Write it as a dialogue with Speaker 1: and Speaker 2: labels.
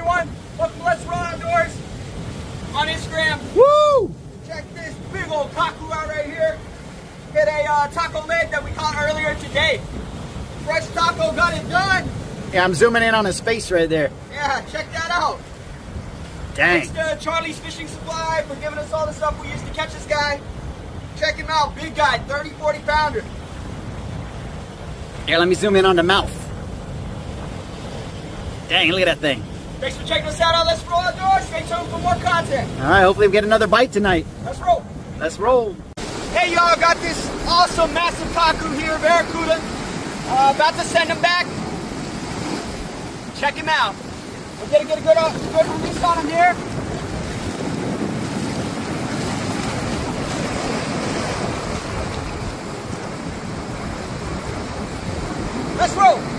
Speaker 1: everyone. Welcome to Let's Roll Outdoors on Instagram.
Speaker 2: Woo!
Speaker 1: Check this big old taco out right here. Hit a taco leg that we caught earlier today. Fresh taco, got it done.
Speaker 2: Yeah, I'm zooming in on his face right there.
Speaker 1: Yeah, check that out.
Speaker 2: Dang.
Speaker 1: Thanks to Charlie's Fishing Supply for giving us all the stuff we used to catch this guy. Check him out, big guy, 30, 40 pounder.
Speaker 2: Here, let me zoom in on the mouth. Dang, look at that thing.
Speaker 1: Thanks for checking us out on Let's Roll Outdoors. Stay tuned for more content.
Speaker 2: All right, hopefully we get another bite tonight.
Speaker 1: Let's roll.
Speaker 2: Let's roll.
Speaker 1: Hey y'all, got this awesome massive taco here, Barracuda. About to send him back. Check him out. We're gonna get a good release on him here. Let's roll.